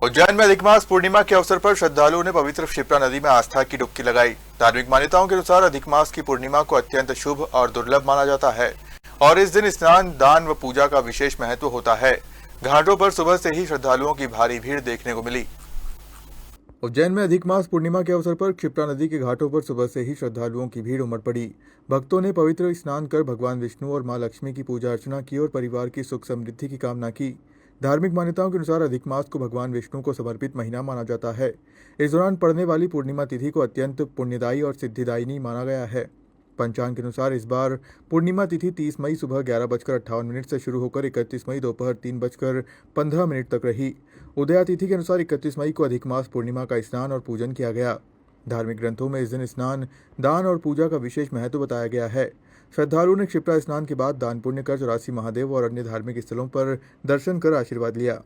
उज्जैन में अधिक मास पूर्णिमा के अवसर पर श्रद्धालुओं ने पवित्र क्षिप्रा नदी में आस्था की डुबकी लगाई। धार्मिक मान्यताओं के अनुसार अधिक मास की पूर्णिमा को अत्यंत शुभ और दुर्लभ माना जाता है और इस दिन स्नान, दान व पूजा का विशेष महत्व होता है। घाटों पर सुबह से ही श्रद्धालुओं की भारी भीड़ देखने को मिली। उज्जैन में अधिक मास पूर्णिमा के अवसर पर क्षिप्रा नदी के घाटों पर सुबह से ही श्रद्धालुओं की भीड़ उमड़ पड़ी। भक्तों ने पवित्र स्नान कर भगवान विष्णु और मां लक्ष्मी की पूजा अर्चना की और परिवार की सुख समृद्धि की कामना की। धार्मिक मान्यताओं के अनुसार अधिक मास को भगवान विष्णु को समर्पित महीना माना जाता है। इस दौरान पड़ने वाली पूर्णिमा तिथि को अत्यंत पुण्यदायी और सिद्धिदायिनी माना गया है। पंचांग के अनुसार इस बार पूर्णिमा तिथि 30 मई सुबह 11:58 से शुरू होकर 31 मई दोपहर 3:15 तक रही। उदया तिथि के अनुसार 31 मई को अधिक मास पूर्णिमा का स्नान और पूजन किया गया। धार्मिक ग्रंथों में इस दिन स्नान, दान और पूजा का विशेष महत्व बताया गया है। श्रद्धालुओं ने क्षिप्रा स्नान के बाद दान पुण्य कर 84 महादेव और अन्य धार्मिक स्थलों पर दर्शन कर आशीर्वाद लिया।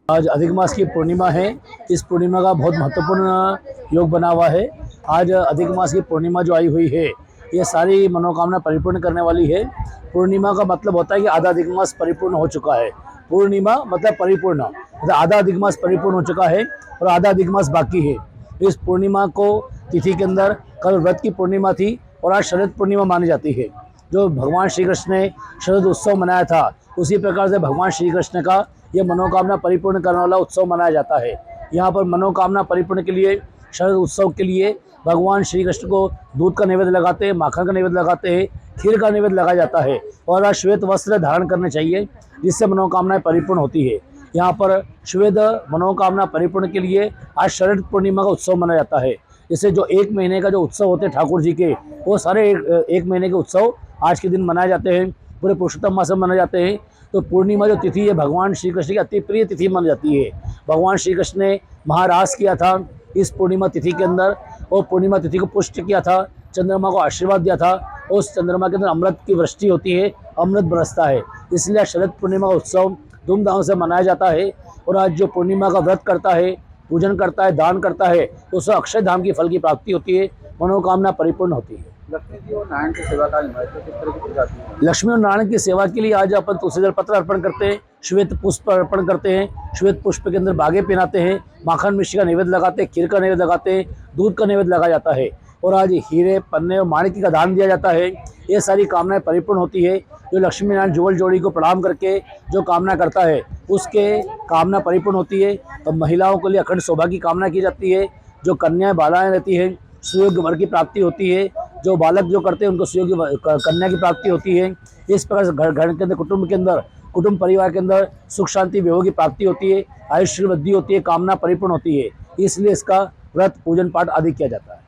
आज अधिक मास की पूर्णिमा है। इस पूर्णिमा का बहुत महत्वपूर्ण योग बना हुआ है। आज अधिक मास की पूर्णिमा जो आई हुई है, ये सारी मनोकामना परिपूर्ण करने वाली है। पूर्णिमा का मतलब होता है कि आधा अधिक मास परिपूर्ण हो चुका है। पूर्णिमा मतलब परिपूर्ण, मतलब आधा अधिक मास परिपूर्ण हो चुका है और आधा अधिक मास बाकी है। इस पूर्णिमा को तिथि के अंदर कल व्रत की पूर्णिमा थी और आज शरद पूर्णिमा मानी जाती है। जो भगवान श्री कृष्ण ने शरद उत्सव मनाया था, उसी प्रकार से भगवान श्री कृष्ण का ये मनोकामना परिपूर्ण करने वाला उत्सव मनाया जाता है। यहाँ पर मनोकामना परिपूर्ण के लिए, शरद उत्सव के लिए भगवान श्री कृष्ण को दूध का नैवेद्य लगाते हैं, माखन का नैवेद्य लगाते हैं, खीर का नैवेद्य लगाया जाता है और आज श्वेत वस्त्र धारण करने चाहिए, जिससे मनोकामनाएं परिपूर्ण होती है। यहाँ पर श्वेत मनोकामना परिपूर्ण के लिए आज शरद पूर्णिमा का उत्सव मनाया जाता है। जैसे जो 1 महीने का जो उत्सव होते हैं ठाकुर जी के, वो सारे एक महीने के उत्सव आज के दिन मनाए जाते हैं, पूरे पुरुषोत्तम मास में मनाए जाते हैं। तो पूर्णिमा जो तिथि है, भगवान श्री कृष्ण की अति प्रिय तिथि मानी जाती है। भगवान श्री कृष्ण ने महारास किया था इस पूर्णिमा तिथि के अंदर और पूर्णिमा तिथि को पुष्ट किया था, चंद्रमा को आशीर्वाद दिया था। उस चंद्रमा के अंदर अमृत की वृष्टि होती है, अमृत बरसता है, इसलिए शरद पूर्णिमा का उत्सव धूमधाम से मनाया जाता है। और आज जो पूर्णिमा का व्रत करता है, पूजन करता है, दान करता है, तो उसे अक्षय धाम की फल की प्राप्ति होती है, मनोकामना परिपूर्ण होती है। लक्ष्मी और नारायण की सेवा का महत्व किस तरह की पूजा जाती है? लक्ष्मी और नारायण की सेवा के लिए आज अपन तुलसी जल पत्र अर्पण करते हैं, श्वेत पुष्प अर्पण करते हैं, श्वेत पुष्प के अंदर बागे पहनाते हैं, माखन मिश्री का नैवेद्य लगाते हैं, खीर का नैवेद्य लगाते हैं, दूध का नैवेद्य लगाया जाता है और आज हीरे, पन्ने और माणिक्य का दान दिया जाता है। ये सारी कामनाएं परिपूर्ण होती है। जो लक्ष्मी नारायण जुगल जोड़ी को प्रणाम करके जो कामना करता है, उसके कामना परिपूर्ण होती है। तो महिलाओं के लिए अखंड सौभाग्य की कामना की जाती है। जो कन्याएं बालाएं रहती हैं, सुयोग्य वर की प्राप्ति होती है। जो बालक जो करते हैं, उनको सुयोग्य कन्या की प्राप्ति होती है। इस प्रकार से घर के अंदर, कुटुंब परिवार के अंदर सुख शांति विभोग की प्राप्ति होती है, आयुष्य वृद्धि होती है, कामना परिपूर्ण होती है। इसलिए इसका व्रत, पूजन पाठ आदि किया जाता है।